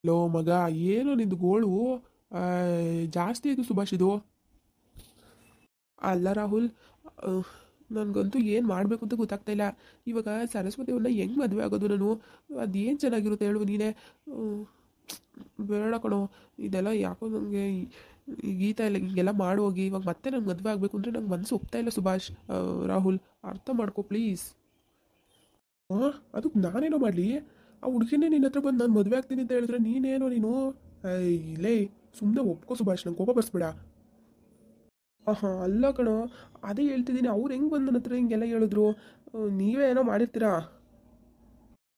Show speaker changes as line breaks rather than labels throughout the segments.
Low ಮಗ, ಏನೋ ನಿಂದು ಗೋಳು ಜಾಸ್ತಿ ಇದು ಸುಭಾಷ್ ಇದು. ಅಲ್ಲ ರಾಹುಲ್, ನನಗಂತೂ ಏನು ಮಾಡಬೇಕು ಅಂತ ಗೊತ್ತಾಗ್ತಾ ಇಲ್ಲ. ಇವಾಗ ಸರಸ್ವತಿ ಅವ್ರನ್ನ ಹೆಂಗೆ ಮದುವೆ ಆಗೋದು ನಾನು? ಅದೇನು ಚೆನ್ನಾಗಿರುತ್ತೆ ಹೇಳು ನೀನೇ. ಹ್ಮ್, ಬೇಡ ಕಣೋ, ಇದೆಲ್ಲ ಯಾಕೋ ನನಗೆ ಗೀತಾ ಇಲ್ಲ ಹಿಂಗೆಲ್ಲ ಮಾಡೋಗಿ. ಇವಾಗ ಮತ್ತೆ ನಂಗೆ ಮದುವೆ ಆಗಬೇಕು ಅಂದರೆ ನಂಗೆ ಮನಸ್ಸು ಒಪ್ತಾ ಇಲ್ಲ ಸುಭಾಷ್. ರಾಹುಲ್, ಅರ್ಥ ಮಾಡ್ಕೊ ಪ್ಲೀಸ್. ಹಾಂ, ಅದಕ್ಕೆ ನಾನೇನೋ ಮಾಡಲಿ? ಆ ಹುಡುಗಿನೇ ನಿನ್ನ ಹತ್ರ ಬಂದು ನಾನು ಮದುವೆ ಆಗ್ತೀನಿ ಅಂತ ಹೇಳಿದ್ರೆ ನೀನೇನೋ ನೀನು ಇಲ್ಲೇ ಸುಮ್ಮನೆ ಒಪ್ಕೋ ಸುಭಾಷ್, ನಂಗೆ ಕೋಪ ಬರ್ಸ್ಬೇಡ. ಹಾಂ ಹಾಂ, ಅಲ್ಲ ಕಣೋ, ಅದೇ ಹೇಳ್ತಿದ್ದೀನಿ. ಅವ್ರು ಹೆಂಗೆ ಬಂದು ನನ್ನ ಹತ್ರ ಹಿಂಗೆಲ್ಲ ಹೇಳಿದ್ರು? ನೀವೇ ಏನೋ ಮಾಡಿರ್ತೀರಾ.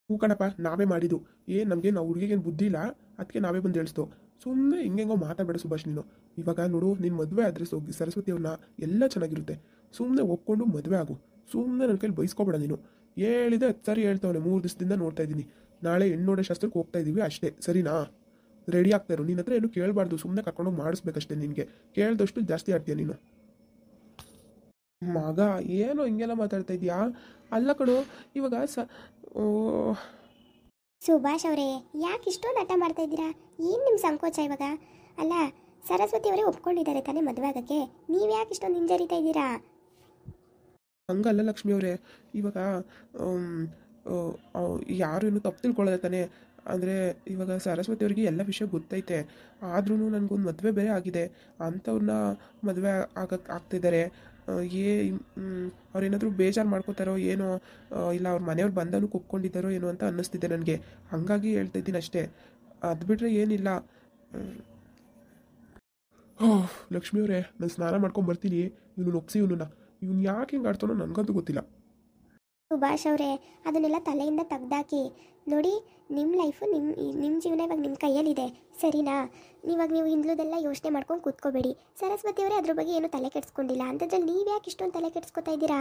ಹ್ಞೂ ಕಣಪ್ಪ, ನಾವೇ ಮಾಡಿದ್ದು. ಏನು ನಮಗೆ ನಾವು ಹುಡುಗಿಗೇನು ಬುದ್ಧಿ ಇಲ್ಲ, ಅದಕ್ಕೆ ನಾವೇ ಬಂದು ಹೇಳಿಸ್ತು. ಸುಮ್ಮನೆ ಹಿಂಗೆಂಗೋ ಮಾತಾಡಬೇಡ ಸುಭಾಷ್ ನೀನು. ಇವಾಗ ನೋಡು, ನಿನ್ನ ಮದುವೆ ಆದರೆ ಸರಸ್ವತಿ ಅವ್ರನ್ನ ಎಲ್ಲ ಚೆನ್ನಾಗಿರುತ್ತೆ. ಸುಮ್ಮನೆ ಒಪ್ಕೊಂಡು ಮದುವೆ ಆಗು. ಸುಮ್ಮನೆ ನನ್ನ ಕೈಲಿ ಬೈಸ್ಕೊಬೇಡ ನೀನು. ಹೇಳಿದೆ 10 ಸಾರಿ ಹೇಳ್ತಾವನೆ, 3 ದಿವಸದಿಂದ ನೋಡ್ತಾ ಇದ್ದೀನಿ. ನಾಳೆ ಹೆಣ್ಣು ನೋಡೋ ಶಾಸ್ತ್ರಕ್ಕೆ ಹೋಗ್ತಾ ಇದ್ದೀವಿ ಅಷ್ಟೇ, ಸರಿನಾ? ರೆಡಿ ಆಗ್ತಾಯಿರು. ನಿನ್ನ ಹತ್ರ ಏನು ಕೇಳಬಾರ್ದು, ಸುಮ್ಮನೆ ಕರ್ಕೊಂಡೋಗಿ ಮಾಡಿಸ್ಬೇಕಷ್ಟೇ. ನಿನಗೆ ಕೇಳಿದಷ್ಟು ಜಾಸ್ತಿ ಆಡ್ತೀಯ ನೀನು. ಮಗ, ಏನೋ ಹಿಂಗೆಲ್ಲ ಮಾತಾಡ್ತಾ ಇದೀಯಾ? ಅಲ್ಲ ಕಣೋ, ಇವಾಗ ಓ,
ಸುಭಾಷ್ ಅವರೇ, ಯಾಕೆ ಇಷ್ಟೊಂದು ಹಠ ಮಾಡ್ತಾ ಇದ್ದೀರಾ? ಏನು ನಿಮ್ಮ ಸಂಕೋಚ ಇವಾಗ? ಅಲ್ಲ, ಸರಸ್ವತಿ ಅವರೇ ಒಪ್ಕೊಂಡಿದ್ದಾರೆ ತಾನೇ ಮದುವೆ ಆಗೋಕ್ಕೆ, ನೀವು ಯಾಕೆ ಇಷ್ಟೊಂದು ಹಿಂಜರಿತಾ ಇದ್ದೀರಾ?
ಹಂಗಲ್ಲ ಲಕ್ಷ್ಮಿ ಅವರೇ, ಇವಾಗ ಯಾರು ಇನ್ನೂ ತಪ್ಪು ತಿಳ್ಕೊಳ್ಳೋದೆ ತಾನೆ. ಅಂದರೆ ಇವಾಗ ಸರಸ್ವತಿ ಅವರಿಗೆ ಎಲ್ಲ ವಿಷಯ ಗೊತ್ತೈತೆ. ಆದ್ರೂ ನನಗೊಂದು ಮದುವೆ ಬೇರೆ ಆಗಿದೆ. ಅಂಥವ್ರನ್ನ ಮದುವೆ ಆಗ್ತಿದ್ದಾರೆ. ಏ ಅವ್ರೇನಾದರೂ ಬೇಜಾರು ಮಾಡ್ಕೋತಾರೋ ಏನೋ, ಇಲ್ಲ ಅವ್ರ ಮನೆಯವ್ರು ಬಂದನು ಕುಪ್ಕೊಂಡಿದ್ದಾರೋ ಏನೋ ಅಂತ ಅನ್ನಿಸ್ತಿದೆ ನನಗೆ. ಹಾಗಾಗಿ ಹೇಳ್ತಾ ಇದ್ದೀನಿ ಅಷ್ಟೇ. ಅದು ಬಿಟ್ಟರೆ ಏನಿಲ್ಲ. ಲಕ್ಷ್ಮಿ ಅವರೇ, ನಾನು ಸ್ನಾನ ಮಾಡ್ಕೊಂಡು ಬರ್ತೀನಿ. ಇವನು ಒಪ್ಸಿ, ಇವನು ಯಾಕೆ ಹಿಂಗೆ ಆಡ್ತಾನೋ ನನಗಂತೂ ಗೊತ್ತಿಲ್ಲ.
ಸುಭಾಷ್ ಅವರೇ, ಅದನ್ನೆಲ್ಲ ತಲೆಯಿಂದ ತೆಗ್ದಾಕಿ. ನೋಡಿ, ನಿಮ್ಮ ಲೈಫು ನಿಮ್ಮ ಜೀವನ ಇವಾಗ ನಿಮ್ಮ ಕೈಯಲ್ಲಿದೆ, ಸರಿನಾ? ಇವಾಗ ನೀವು ಹಿಂದ್ಲುದೆಲ್ಲ ಯೋಚನೆ ಮಾಡ್ಕೊಂಡು ಕೂತ್ಕೋಬೇಡಿ. ಸರಸ್ವತಿ ಅವರೇ ಅದ್ರ ಬಗ್ಗೆ ಏನು ತಲೆ ಕೆಡಿಸ್ಕೊಂಡಿಲ್ಲ. ಅಂಥದ್ರಲ್ಲಿ ನೀವು ಯಾಕೆ ಇಷ್ಟೊಂದು ತಲೆ ಕೆಡಿಸ್ಕೊತಾ ಇದ್ದೀರಾ?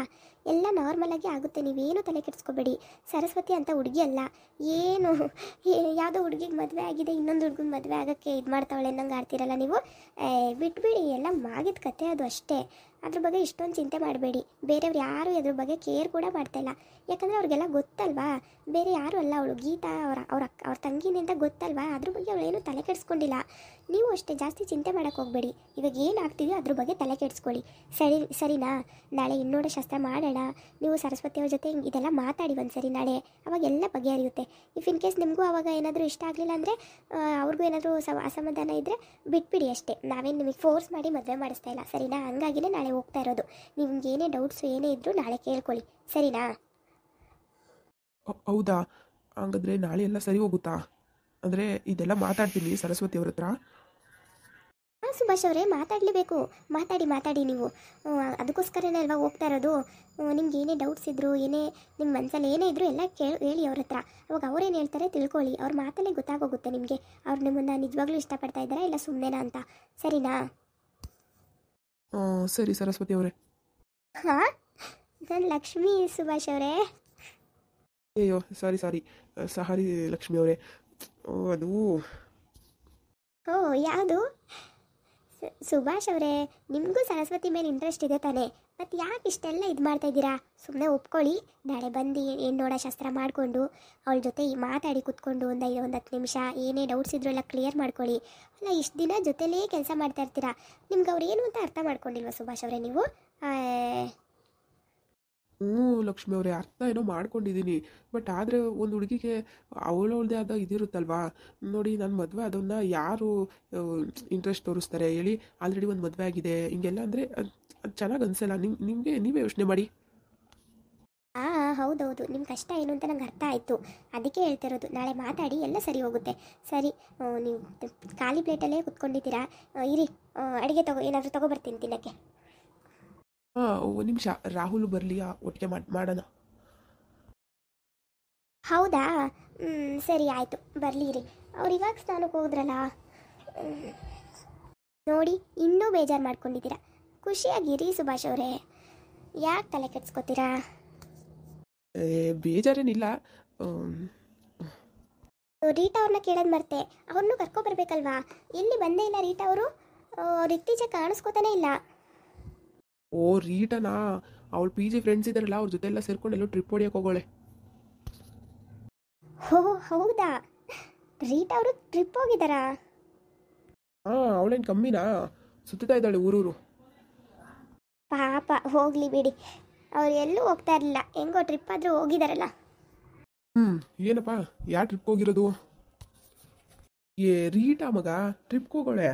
ಎಲ್ಲ ನಾರ್ಮಲಾಗಿ ಆಗುತ್ತೆ, ನೀವೇನು ತಲೆ ಕೆಡಿಸ್ಕೋಬೇಡಿ. ಸರಸ್ವತಿ ಅಂತ ಹುಡುಗಿ ಅಲ್ಲ. ಏನು ಯಾವುದೋ ಹುಡುಗಿಗೆ ಮದುವೆ ಆಗಿದೆ, ಇನ್ನೊಂದು ಹುಡುಗನ ಮದುವೆ ಆಗೋಕ್ಕೆ ಇದು ಮಾಡ್ತಾವಳೆ ಅನ್ನಂಗೆ ಆಡ್ತಿರಲ್ಲ ನೀವು. ಬಿಟ್ಬಿಡಿ, ಎಲ್ಲ ಮಾಗಿದ ಕತೆ ಅದು ಅಷ್ಟೇ. ಅದ್ರ ಬಗ್ಗೆ ಇಷ್ಟೊಂದು ಚಿಂತೆ ಮಾಡಬೇಡಿ. ಬೇರೆಯವ್ರು ಯಾರು ಅದ್ರ ಬಗ್ಗೆ ಕೇರ್ ಕೂಡ ಮಾಡ್ತಾಯಿಲ್ಲ. ಯಾಕಂದರೆ ಅವ್ರಿಗೆಲ್ಲ ಗೊತ್ತಲ್ವಾ, ಬೇರೆ ಯಾರು ಅಲ್ಲ ಅವಳು ಗೀತಾ ಅವ್ರ ತಂಗಿನೇ ಅಂತ ಗೊತ್ತಲ್ವಾ. ಅದ್ರ ಬಗ್ಗೆ ಅವಳೇನು ತಲೆ ಕೆಡಿಸ್ಕೊಂಡಿಲ್ಲ. ನೀವು ಅಷ್ಟೇ, ಜಾಸ್ತಿ ಚಿಂತೆ ಮಾಡೋಕ್ಕೆ ಹೋಗಬೇಡಿ. ಇವಾಗ ಏನು ಆಗ್ತಿದೆಯೋ ಅದ್ರ ಬಗ್ಗೆ ತಲೆ ಕೆಡಿಸ್ಕೊಳ್ಳಿ, ಸರಿನಾ? ನಾಳೆ ಇನ್ನೋಡ ಶಾಸ್ತ್ರ ಮಾಡೋಣ. ನೀವು ಸರಸ್ವತಿ ಅವ್ರ ಜೊತೆ ಇದೆಲ್ಲ ಮಾತಾಡಿ ಒಂದು ಸರಿ ನಾಳೆ, ಅವಾಗ ಎಲ್ಲ ಬಗೆಹರಿಯುತ್ತೆ. ಇಫ್ ಇನ್ ಕೇಸ್ ನಿಮಗೂ ಅವಾಗ ಏನಾದರೂ ಇಷ್ಟ ಆಗಲಿಲ್ಲ ಅಂದರೆ, ಅವ್ರಿಗೂ ಏನಾದರೂ ಅಸಮಾಧಾನ ಇದ್ದರೆ ಬಿಟ್ಬಿಡಿ ಅಷ್ಟೇ. ನಾವೇನು ನಿಮಗೆ ಫೋರ್ಸ್ ಮಾಡಿ ಮದುವೆ ಮಾಡಿಸ್ತಾ ಇಲ್ಲ, ಸರಿನಾ? ಹಂಗಾಗಿನೇ ನಾಳೆ ಹೋಗ್ತಾ ಇರೋದು. ನಿಮ್ಗೆ ಏನೇ ಡೌಟ್ಸು ಏನೇ ಇದ್ದರೂ ನಾಳೆ ಕೇಳ್ಕೊಳ್ಳಿ, ಸರಿನಾ?
ಹೌದಾ? ಹಂಗಾದ್ರೆ ನಾಳೆ ಎಲ್ಲ ಸರಿ ಹೋಗುತ್ತಾ? ಅಂದರೆ ಇದೆಲ್ಲ ಮಾತಾಡ್ತೀನಿ ಸರಸ್ವತಿ ಅವ್ರ ಹತ್ರ.
ಹಾಂ ಸುಭಾಷ್ ಅವರೇ, ಮಾತಾಡಲೇಬೇಕು. ಮಾತಾಡಿ ನೀವು. ಅದಕ್ಕೋಸ್ಕರನೇ ಅಲ್ವಾ ಹೋಗ್ತಾ ಇರೋದು. ನಿಮ್ಗೆ ಏನೇ ಡೌಟ್ಸ್ ಇದ್ದರೂ, ಏನೇ ನಿಮ್ಮ ಮನಸ್ಸಲ್ಲಿ ಏನೇ ಇದ್ದರೂ ಎಲ್ಲ ಹೇಳಿ ಅವ್ರ ಹತ್ರ. ಅವಾಗ ಅವ್ರೇನು ಹೇಳ್ತಾರೆ ತಿಳ್ಕೊಳ್ಳಿ. ಅವ್ರ ಮಾತಲ್ಲೇ ಗೊತ್ತಾಗೋಗುತ್ತೆ ನಿಮಗೆ, ಅವ್ರು ನಿಮ್ಮನ್ನು ನಿಜವಾಗ್ಲೂ ಇಷ್ಟಪಡ್ತಾ ಇದ್ದಾರಾ ಇಲ್ಲ ಸುಮ್ಮನೆನಾ ಅಂತ, ಸರಿನಾ?
ಸರಿ ಸರಸ್ವತಿ ಅವರೇ.
ಹಾಂ, ನಾನು ಲಕ್ಷ್ಮಿ ಸುಭಾಷ್ ಅವರೇ.
ಅಯ್ಯೋ, ಸಾರಿ ಸಹಾರಿ ಲಕ್ಷ್ಮಿ ಅವರೇ. ಅದು
ಯಾವುದು? ಸುಭಾಷ್ ಅವರೇ, ನಿಮಗೂ ಸರಸ್ವತಿ ಮೇಲೆ ಇಂಟ್ರೆಸ್ಟ್ ಇದೆ ತಾನೇ? ಮತ್ತು ಯಾಕೆ ಇಷ್ಟೆಲ್ಲ ಇದು ಮಾಡ್ತಾ ಇದ್ದೀರಾ? ಸುಮ್ಮನೆ ಒಪ್ಕೊಳ್ಳಿ. ನಾಳೆ ಬಂದು ಏನು ನೋಡೋ ಶಾಸ್ತ್ರ ಮಾಡಿಕೊಂಡು ಅವಳ ಜೊತೆ ಮಾತಾಡಿ ಕೂತ್ಕೊಂಡು ಒಂದು 10 ನಿಮಿಷ ಏನೇ ಡೌಟ್ಸ್ ಇದ್ರೂ ಎಲ್ಲ ಕ್ಲಿಯರ್ ಮಾಡ್ಕೊಳ್ಳಿ. ಅಲ್ಲ, ಇಷ್ಟು ದಿನ ಜೊತೆಲೇ ಕೆಲಸ ಮಾಡ್ತಾ ಇರ್ತೀರಾ, ನಿಮ್ಗೆ ಅವ್ರು ಏನು ಅಂತ ಅರ್ಥ ಮಾಡ್ಕೊಂಡಿಲ್ವ ಸುಭಾಷ್ ಅವರೇ ನೀವು?
ಲಕ್ಷ್ಮಿ ಅವರೇ, ಅರ್ಥ ಏನೋ ಮಾಡ್ಕೊಂಡಿದ್ದೀನಿ. ಬಟ್ ಆದರೆ ಒಂದು ಹುಡುಗಿಗೆ ಅವಳದೇ ಆದ ಇದಿರುತ್ತಲ್ವಾ. ನೋಡಿ, ನನ್ನ ಮದುವೆ ಅದನ್ನ ಯಾರು ಇಂಟ್ರೆಸ್ಟ್ ತೋರಿಸ್ತಾರೆ ಹೇಳಿ? ಆಲ್ರೆಡಿ ಒಂದು ಮದುವೆ ಆಗಿದೆ, ಹಿಂಗೆಲ್ಲ ಅಂದರೆ ಅದು ಚೆನ್ನಾಗಿ ಅನಿಸಲ್ಲ. ನೀವೇ ಯೋಚನೆ ಮಾಡಿ.
ಹೌದೌದು, ನಿಮ್ಮ ಕಷ್ಟ ಏನು ಅಂತ ನಂಗೆ ಅರ್ಥ ಆಯಿತು. ಅದಕ್ಕೆ ಹೇಳ್ತಿರೋದು, ನಾಳೆ ಮಾತಾಡಿ ಎಲ್ಲ ಸರಿ ಹೋಗುತ್ತೆ. ಸರಿ, ನೀವು ಖಾಲಿ ಪ್ಲೇಟಲ್ಲೇ ಕುತ್ಕೊಂಡಿದ್ದೀರಾ, ಇರಿ. ಅಡುಗೆ ಏನಾದರೂ ತೊಗೊಬರ್ತೀನಿ ತಿನ್ನೋಕ್ಕೆ.
ಒಂದು ನಿಮಿಷ, ರಾಹುಲ್ ಬರಲಿ, ಒಟ್ಟಿಗೆ ಮಾಡೋಣ.
ಹೌದಾ? ಸರಿ ಆಯಿತು, ಬರಲಿ ರೀ. ಅವ್ರು ಇವಾಗ ಸ್ನಾನಕ್ಕೆ ಹೋದ್ರಲ್ಲ. ನೋಡಿ, ಇನ್ನೂ ಬೇಜಾರು ಮಾಡ್ಕೊಂಡಿದ್ದೀರಾ. ಖುಷಿಯಾಗಿರಿ ಸುಭಾಷ್ ಅವರೇ, ಯಾಕೆ ತಲೆ ಕೆಡ್ಸ್ಕೊತೀರಾ?
ಬೇಜಾರೇನಿಲ್ಲ.
ರೀಟಾ ಅವ್ರನ್ನ ಕೇಳೋದು ಮರ್ತೆ, ಅವ್ರನ್ನೂ ಕರ್ಕೊಬರ್ಬೇಕಲ್ವಾ? ಎಲ್ಲಿ ಬಂದೇ ಇಲ್ಲ ರೀಟಾ ಅವರು. ಅವ್ರು ಇತ್ತೀಚೆಗೆ ಕಾಣಿಸ್ಕೋತಾನೆ ಇಲ್ಲ.
ಓ, ರೀಟನಾ? ಅವಳು PG ಫ್ರೆಂಡ್ಸ್ ಇದ್ದಾರಲ್ಲ, ಅವ್ರ ಜೊತೆ ಎಲ್ಲ ಸೇರ್ಕೊಂಡು ಎಲ್ಲೋ ಟ್ರಿಪ್ ಹೊಡಿಯೋಕೆ ಹೋಗೋಳೆ.
ಓ ಹೌದಾ? ರೀಟಾ ಅವರು ಟ್ರಿಪ್ ಹೋಗಿದ್ದಾರಾ?
ಹಾಂ, ಅವಳೇನು ಕಮ್ಮಿನಾ, ಸುತ್ತಾ ಇದ್ದಾಳೆ ಊರೂರು.
ಪಾಪ ಹೋಗಲಿ ಬಿಡಿ, ಅವ್ರು ಎಲ್ಲೂ ಹೋಗ್ತಾ ಇರಲಿಲ್ಲ, ಹೆಂಗೋ ಟ್ರಿಪ್ ಆದರೂ ಹೋಗಿದ್ದಾರಲ್ಲ.
ಹ್ಞೂ, ಏನಪ್ಪ, ಯಾವ ಟ್ರಿಪ್ಗೆ ಹೋಗಿರೋದು? ರೀಟಾ ಮಗ ಟ್ರಿಪ್ಗೆ ಹೋಗೋಳೆ?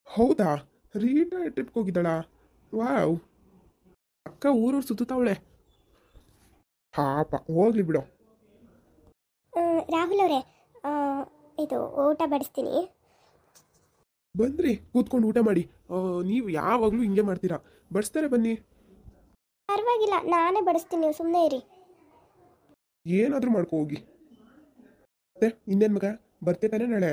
ಹೌದಾ, ರೀಟಾ ಟ್ರಿಪ್ಗೆ ಹೋಗಿದ್ದಾಳ? ವಾವ್, ಅಕ್ಕ ಊರೂರು ಸುತ್ತಾವಳೆ. ಪಾಪ, ಹೋಗ್ಲಿ ಬಿಡು.
ರಾಹುಲ್ ಅವರೇ, ಇದು ಊಟ ಬಡಿಸ್ತೀನಿ.
ಬಂದ್ರಿ, ಕೂತ್ಕೊಂಡು ಊಟ ಮಾಡಿ. ನೀವು ಯಾವಾಗಲೂ ಹಿಂಗೆ ಮಾಡ್ತೀರಾ. ಬಡಿಸ್ತಾರೆ ಬನ್ನಿ.
ಪರವಾಗಿಲ್ಲ, ನಾನೇ ಬಡಿಸ್ತೀನಿ, ನೀವು ಸುಮ್ಮನೆ ಇರಿ.
ಏನಾದರೂ ಮಾಡ್ಕೊ ಹೋಗಿ. ಮತ್ತೆ ಇನ್ನೇನು ಮಗ, ಬರ್ತೆ ತಾನೆ ನಾಳೆ?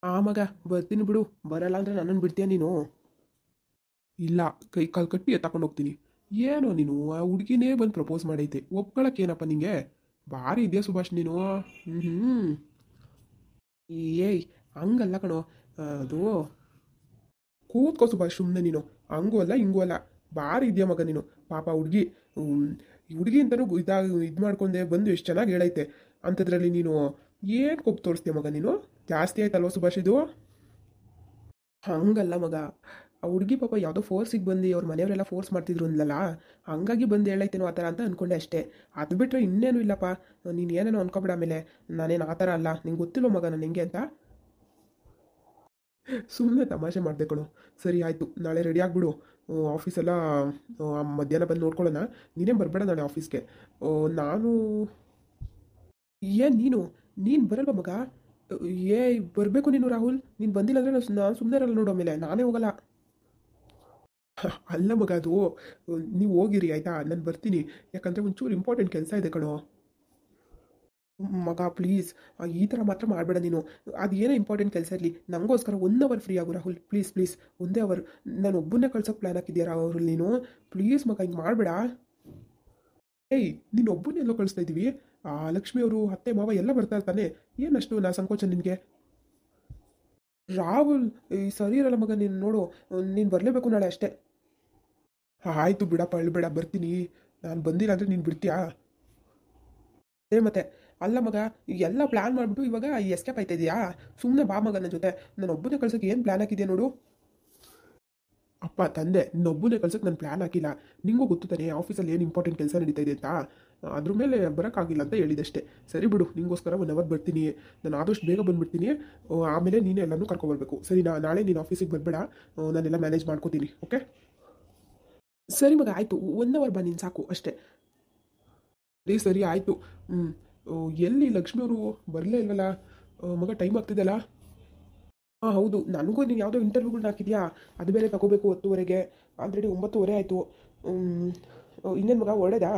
ಆ ಮಗ, ಬರ್ತೀನಿ ಬಿಡು. ಬರಲ್ಲ ಅಂದರೆ ನನ್ನನ್ನು ಬಿಡ್ತೀಯ ನೀನು? ಇಲ್ಲ, ಕೈ ಕಾಲು ಕಟ್ಟಿ ಎತ್ತಾಕೊಂಡು ಹೋಗ್ತೀನಿ. ಏನೋ ನೀನು, ಆ ಹುಡುಗಿನೇ ಬಂದು ಪ್ರಪೋಸ್ ಮಾಡೈತೆ, ಒಪ್ಕೊಳಕ್ಕೇನಪ್ಪ ನಿಂಗೆ? ಭಾರಿ ಇದೆಯಾ ಸುಭಾಷ್ ನೀನು. ಹ್ಞೂ, ಏಯ್ ಹಂಗಲ್ಲ ಕಣೋ, ಅದು ಕೂತ್ಕೋ ಸುಭಾಷ್, ಸುಮ್ಮನೆ ನೀನು. ಹಂಗೂ ಅಲ್ಲ ಹಿಂಗೂ ಅಲ್ಲ, ಭಾರಿ ಇದೆಯಾ ಮಗ ನೀನು. ಪಾಪ ಹುಡುಗಿ, ಹುಡುಗಿ ಅಂತಲೂ ಇದು ಮಾಡ್ಕೊಂಡೆ ಬಂದು ಎಷ್ಟು ಚೆನ್ನಾಗಿ ಹೇಳೈತೆ. ಅಂಥದ್ರಲ್ಲಿ ನೀನು ಏನು ಕೊಪ್ಪು ತೋರಿಸ್ತೀಯ ಮಗ ನೀನು? ಜಾಸ್ತಿ ಆಯ್ತಲ್ವ ಸುಭಾಷ್ ಇದು? ಹಂಗಲ್ಲ ಮಗ, ಆ ಹುಡುಗಿ ಪಾಪ ಯಾವುದೋ ಫೋರ್ಸಿಗೆ ಬಂದು ಅವ್ರ ಮನೆಯವರೆಲ್ಲ ಫೋರ್ಸ್ ಮಾಡ್ತಿದ್ರು ಅಂದ್ಲಲ್ಲ, ಹಂಗಾಗಿ ಬಂದು ಹೇಳೈತೇನೋ ಆ ಥರ ಅಂತ ಅಂದ್ಕೊಂಡೆ ಅಷ್ಟೇ. ಅದು ಬಿಟ್ಟರೆ ಇನ್ನೇನು ಇಲ್ಲಪ್ಪ. ನೀನು ಏನೇನೋ ಅನ್ಕೊಬೇಡ. ಆಮೇಲೆ ನಾನೇನು ಆ ಥರ ಅಲ್ಲ, ನಿಂಗೆ ಗೊತ್ತಿಲ್ಲ ಮಗ ನಾನು ಹೆಂಗೆ ಅಂತ. ಸುಮ್ಮನೆ ತಮಾಷೆ ಮಾಡಿದೆ ಕಣೋ. ಸರಿ ಆಯಿತು, ನಾಳೆ ರೆಡಿ ಆಗಿಬಿಡು. ಆಫೀಸೆಲ್ಲ ಮಧ್ಯಾಹ್ನ ಬಂದು ನೋಡ್ಕೊಳ್ಳೋಣ. ನೀನೇ ಬರಬೇಡ ನಾಳೆ ಆಫೀಸ್ಗೆ. ನಾನು ಏನು ನೀನು ಬರಲ್ವ ಮಗ? ಏ ಬರಬೇಕು ನೀನು ರಾಹುಲ್. ನೀನು ಬಂದಿಲ್ಲ ಅಂದರೆ ನಾನು ಸುಮ್ಮನೆ ಇರಲ್ಲ ನೋಡು, ಆಮೇಲೆ ನಾನೇ ಹೋಗಲ್ಲ. ಅಲ್ಲ ಮಗ, ಅದು ನೀವು ಹೋಗಿರಿ ಆಯಿತಾ, ನಾನು ಬರ್ತೀನಿ. ಯಾಕಂದರೆ ಒಂಚೂರು ಇಂಪಾರ್ಟೆಂಟ್ ಕೆಲಸ ಇದೆ ಕಣೋ. ಮಗ ಪ್ಲೀಸ್, ಈ ಥರ ಮಾತ್ರ ಮಾಡಬೇಡ ನೀನು. ಅದು ಏನೋ ಇಂಪಾರ್ಟೆಂಟ್ ಕೆಲಸ ಇರಲಿ, ನನಗೋಸ್ಕರ 1 ಅವರ್ ಫ್ರೀ ಆಗು ರಾಹುಲ್, ಪ್ಲೀಸ್ ಪ್ಲೀಸ್. ಒಂದೇ ಅವರ್. ನಾನು ಒಬ್ಬನ್ನೇ ಕಳ್ಸೋಕ್ಕೆ ಪ್ಲ್ಯಾನ್ ಹಾಕಿದ್ಯಾ ರಾಹುಲ್ ನೀನು? ಪ್ಲೀಸ್ ಮಗ, ಹಿಂಗೆ ಮಾಡಬೇಡ. ಏಯ್, ನೀನು ಒಬ್ಬನ್ನೆಲ್ಲೋ ಕಳಿಸ್ತಾ ಇದ್ದೀವಿ. ಲಕ್ಷ್ಮಿ ಅವರು, ಅತ್ತೆ ಮಾವ ಎಲ್ಲ ಬರ್ತಾ ಇರ್ತಾನೆ. ಏನಷ್ಟು ನಾ ಸಂಕೋಚ ನಿನಗೆ? ರಾಹುಲ್, ಸರಿ ಇರಲ್ಲ ಮಗ ನೀನು. ನೋಡು, ನೀನು ಬರಲೇಬೇಕು ನಾಳೆ ಅಷ್ಟೇ. ಆಯಿತು ಬಿಡಪ್ಪ, ಅಳ್ಬೇಡ, ಬರ್ತೀನಿ. ನಾನು ಬಂದಿಲ್ಲ ಅಂದರೆ ನೀನು ಬಿಡ್ತೀಯಾ? ಅದೇ ಮತ್ತೆ. ಅಲ್ಲ ಮಗ, ಎಲ್ಲ ಪ್ಲ್ಯಾನ್ ಮಾಡಿಬಿಟ್ಟು ಇವಾಗ ಎಸ್ಕೇಪ್ ಆಯ್ತಾ ಇದೆಯಾ? ಸುಮ್ಮನೆ ಬಾ ಮಗ ನನ್ನ ಜೊತೆ. ನಾನು ಒಬ್ಬನೇ ಕಳ್ಸೋಕ್ಕೆ ಏನು ಪ್ಲ್ಯಾನ್ ಹಾಕಿದ್ಯಾ ನೋಡು. ಅಪ್ಪ ತಂದೆ, ಇನ್ನೊಬ್ಬನೇ ಕಳ್ಸೋಕ್ಕೆ ನಾನು ಪ್ಲ್ಯಾನ್ ಹಾಕಿಲ್ಲ. ನಿಂಗೂ ಗೊತ್ತು ತಾನೆ ಆಫೀಸಲ್ಲಿ ಏನು ಇಂಪಾರ್ಟೆಂಟ್ ಕೆಲಸ ನಡೀತಾ ಇದೆ ಅಂತ. ಅದ್ರ ಮೇಲೆ ಬರೋಕ್ಕಾಗಿಲ್ಲ ಅಂತ ಹೇಳಿದಷ್ಟೇ. ಸರಿ ಬಿಡು, ನಿಂಗೋಸ್ಕರ 1 ಅವರ್ ಬರ್ತೀನಿ. ನಾನು ಆದಷ್ಟು ಬೇಗ ಬಂದುಬಿಡ್ತೀನಿ. ಆಮೇಲೆ ನೀನೇ ಎಲ್ಲನೂ ಕರ್ಕೊಬರ್ಬೇಕು. ಸರಿ, ನಾಳೆ ನೀನು ಆಫೀಸಿಗೆ ಬರಬೇಡ, ನಾನೆಲ್ಲ ಮ್ಯಾನೇಜ್ ಮಾಡ್ಕೋತೀನಿ. ಓಕೆ ಸರಿ ಮಗ, ಆಯಿತು. 1 ಅವರ್ ಬಾ ನೀನು, ಸಾಕು ಅಷ್ಟೇ. ಸರಿ ಆಯಿತು. ಎಲ್ಲಿ ಲಕ್ಷ್ಮಿಯವರು ಬರಲೇ ಇಲ್ವಲ್ಲ ಮಗ? ಟೈಮ್ ಆಗ್ತಿದೆಯಲ್ಲ? ಹಾಂ ಹೌದು, ನನಗೂ ನೀನು ಯಾವುದೋ ಇಂಟರ್ವ್ಯೂಗಳನ್ನ ಹಾಕಿದ್ಯಾ, ಅದು ಬೇರೆ ತಗೋಬೇಕು 10:30ಗೆ. ಆಲ್ರೆಡಿ 9:30 ಆಯಿತು. ಇನ್ನೇನು ಮಗ, ಹೊರಡೋದಾ?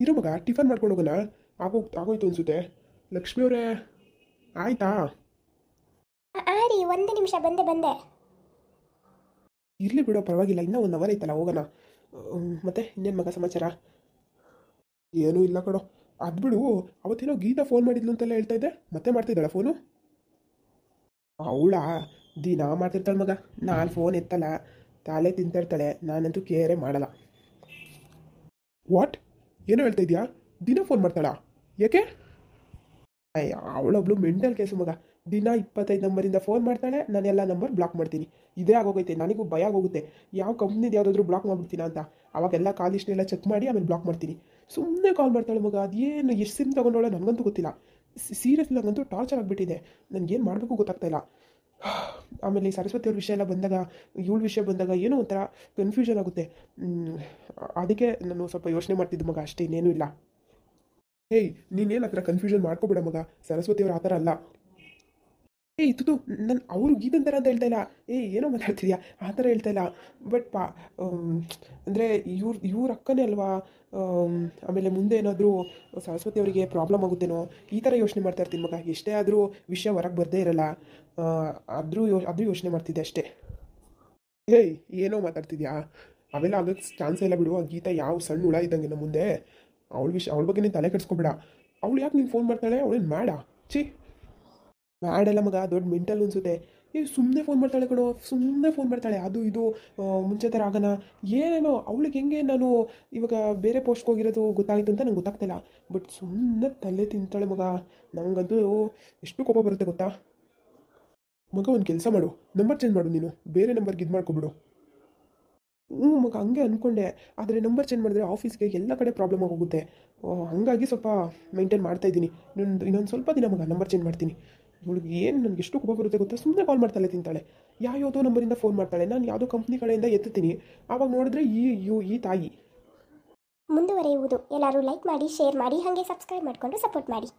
ಇರು ಮಗ, ಟಿಫನ್ ಮಾಡ್ಕೊಂಡು ಹೋಗೋಣ. ಆಗೋಯ್ತು ಅನಿಸುತ್ತೆ. ಲಕ್ಷ್ಮಿಯವರೇ, ಆಯಿತಾ?
ರೀ, ಒಂದು ನಿಮಿಷ, ಬಂದೆ.
ಇರಲಿ ಬಿಡೋ, ಪರವಾಗಿಲ್ಲ. ಇನ್ನೂ 1 ಅವರ್ ಐತಲ್ಲ, ಹೋಗೋಣ. ಮತ್ತೆ ಇನ್ನೇನು ಮಗ ಸಮಾಚಾರ? ಏನೂ ಇಲ್ಲ ಕಣೋ. ಅದು ಬಿಡು, ಅವತ್ತೇನೋ ಗೀತಾ ಫೋನ್ ಮಾಡಿದ್ಲು ಅಂತೆಲ್ಲ ಹೇಳ್ತಾ ಇದ್ದೆ, ಮತ್ತೆ ಮಾಡ್ತಿದ್ದಾಳ ಫೋನು? ಅವಳಾ? ದಿನ ಮಾಡ್ತಿರ್ತಾಳೆ ಮಗ. ನಾನು ಫೋನ್ ಎತ್ತಲ್ಲ, ತಲೆ ತಿಂತಿರ್ತಾಳೆ. ನಾನಂತೂ ಕೇರೇ ಮಾಡಲ್ಲ. ವಾಟ್? ಏನೋ ಹೇಳ್ತಾ ಇದೆಯಾ? ದಿನ ಫೋನ್ ಮಾಡ್ತಾಳಾ? ಯಾಕೆ? ಅಯ್ಯ, ಅವಳೊಬ್ಳು ಮೆಂಟಲ್ ಕೇಸು ಮಗ. ದಿನ 25 ನಂಬರಿಂದ ಫೋನ್ ಮಾಡ್ತಾಳೆ, ನಾನೆಲ್ಲ ನಂಬರ್ ಬ್ಲಾಕ್ ಮಾಡ್ತೀನಿ. ಇದೇ ಆಗೋಗೈತೆ. ನನಗೂ ಭಯ ಆಗೋಗುತ್ತೆ, ಯಾವ ಕಂಪ್ನಿದು ಯಾವುದಾದ್ರೂ ಬ್ಲಾಕ್ ಮಾಡ್ಬಿಡ್ತೀನ ಅಂತ. ಅವಾಗೆಲ್ಲ ಕಾಲ್ ಲಿಸ್ಟ್ನೆಲ್ಲ ಚೆಕ್ ಮಾಡಿ ಆಮೇಲೆ ಬ್ಲಾಕ್ ಮಾಡ್ತೀನಿ. ಸುಮ್ಮನೆ ಕಾಲ್ ಮಾಡ್ತಾಳೆ ಮಗ. ಅದೇನು ಎಷ್ಟು ಸಿಮ್ ತೊಗೊಂಡೋಳೆ ನನಗಂತೂ ಗೊತ್ತಿಲ್ಲ. ಸೀರಿಯಸ್ಲಿ ನನಗಂತೂ ಟಾರ್ಚರ್ ಆಗಿಬಿಟ್ಟಿದೆ. ನನಗೇನು ಮಾಡಬೇಕು ಗೊತ್ತಾಗ್ತಾ ಇಲ್ಲ. ಆಮೇಲೆ ಈ ಸರಸ್ವತಿ ಅವ್ರ ವಿಷಯ ಎಲ್ಲ ಬಂದಾಗ, ಇವಳ ವಿಷಯ ಬಂದಾಗ ಏನೋ ಒಂಥರ ಕನ್ಫ್ಯೂಷನ್ ಆಗುತ್ತೆ. ಅದಕ್ಕೆ ನಾನು ಸ್ವಲ್ಪ ಯೋಚನೆ ಮಾಡ್ತಿದ್ದೆ ಮಗ, ಅಷ್ಟೇ, ಇನ್ನೇನು ಇಲ್ಲ. ಏಯ್, ನೀನೇನು ಆ ಥರ ಕನ್ಫ್ಯೂಷನ್ ಮಾಡ್ಕೊಬೇಡ ಮಗ. ಸರಸ್ವತಿ ಅವ್ರು ಆ ಥರ ಅಲ್ಲ. ಏಯ್ ಇತ್ತು, ನಾನು ಅವರು ಗೀತನ್ ಥರ ಅಂತ ಹೇಳ್ತಾ ಇಲ್ಲ. ಏನೋ ಮಾತಾಡ್ತಿದ್ಯಾ, ಆ ಥರ ಹೇಳ್ತಾ ಇಲ್ಲ. ಬಟ್ ಅಂದರೆ ಇವ್ರ ಅಕ್ಕನೇ ಅಲ್ವಾ. ಆಮೇಲೆ ಮುಂದೆ ಏನಾದರೂ ಸರಸ್ವತಿ ಅವರಿಗೆ ಪ್ರಾಬ್ಲಮ್ ಆಗುತ್ತೇನೋ, ಈ ಥರ ಯೋಚನೆ ಮಾಡ್ತಾ ಇರ್ತೀನಿ ಮಗ. ಎಷ್ಟೇ ಆದರೂ ವಿಷಯ ಹೊರಗೆ ಬರದೇ ಇರಲ್ಲ. ಆದರೂ ಯೋಚನೆ ಮಾಡ್ತಿದ್ದೆ ಅಷ್ಟೇ. ಏಯ್, ಏನೋ ಮಾತಾಡ್ತಿದ್ಯಾ? ಅವೆಲ್ಲ ಆಗೋಕ್ಕೆ ಚಾನ್ಸೇ ಇಲ್ಲ ಬಿಡು. ಆ ಗೀತಾ ಯಾವ ಸಣ್ಣ ಹುಳ ಇದ್ದಂಗೆ ನಮ್ಮ ಮುಂದೆ. ಅವಳ ಬಗ್ಗೆ ನೀನು ತಲೆ ಕೆಡಿಸ್ಕೊಬೇಡ. ಅವಳು ಯಾಕೆ ನೀನು ಫೋನ್ ಮಾಡ್ತಾಳೆ? ಅವಳೇನು ಮಾಡ? ಛೀ, ಮಾಡಲ್ಲ ಮಗ, ದೊಡ್ಡ ಮೆಂಟಲ್ ಅನಿಸುತ್ತೆ. ಸುಮ್ಮನೆ ಫೋನ್ ಮಾಡ್ತಾಳೆ ಕಣೋ, ಸುಮ್ಮನೆ ಫೋನ್ ಮಾಡ್ತಾಳೆ. ಅದು ಇದು ಮುಂಚೆ ಥರ ಆಗೋಣ ಏನೇನೋ. ಅವಳಿಗೆ ಹೆಂಗೆ ನಾನು ಇವಾಗ ಬೇರೆ ಪೋಸ್ಟ್ಗೆ ಹೋಗಿರೋದು ಗೊತ್ತಾಯಿತು ಅಂತ ನಂಗೆ ಗೊತ್ತಾಗ್ತಿಲ್ಲ. ಬಟ್ ಸುಮ್ಮನೆ ತಲೆ ತಿಂತಾಳೆ ಮಗ. ನನಗಂತೂ ಎಷ್ಟು ಕೋಪ ಬರುತ್ತೆ ಗೊತ್ತಾ. ಮಗ ಒಂದು ಕೆಲಸ ಮಾಡು, ನಂಬರ್ ಚೇಂಜ್ ಮಾಡು ನೀನು, ಬೇರೆ ನಂಬರ್ಗೆ ಇದು ಮಾಡ್ಕೊಬಿಡು. ಹ್ಞೂ ಮಗ, ಹಂಗೆ ಅಂದ್ಕೊಂಡೆ. ಆದರೆ ನಂಬರ್ ಚೇಂಜ್ ಮಾಡಿದ್ರೆ ಆಫೀಸ್ಗೆ ಎಲ್ಲ ಕಡೆ ಪ್ರಾಬ್ಲಮ್ ಆಗೋಗುತ್ತೆ. ಹಾಗಾಗಿ ಸ್ವಲ್ಪ ಮೈಂಟೈನ್ ಮಾಡ್ತಾಯಿದ್ದೀನಿ. ಇನ್ನೊಂದು ಸ್ವಲ್ಪ ದಿನ ಮಗ ನಂಬರ್ ಚೇಂಜ್ ಮಾಡ್ತೀನಿ. ಇವಳಿಗೆ ಏನು ನನಗೆ ಎಷ್ಟು ಕೋಪ ಬರುತ್ತೆ ಗೊತ್ತಾ. ಸುಮ್ಮನೆ ಕಾಲ್ ಮಾಡ್ತಾಳೆ ತಿಂತಾಳೆ. ಯಾವುದೋ ನಂಬರಿಂದ ಫೋನ್ ಮಾಡ್ತಾಳೆ. ನಾನು ಯಾವುದೋ ಕಂಪ್ನಿ ಕಡೆಯಿಂದ ಎತ್ತುತ್ತೀನಿ. ಆವಾಗ ನೋಡಿದ್ರೆ ಈ ತಾಯಿ.
ಮುಂದುವರಿಯುವುದು. ಎಲ್ಲರೂ ಲೈಕ್ ಮಾಡಿ, ಶೇರ್ ಮಾಡಿ, ಹಾಗೆ ಸಬ್ಸ್ಕ್ರೈಬ್ ಮಾಡಿಕೊಂಡು ಸಪೋರ್ಟ್ ಮಾಡಿ.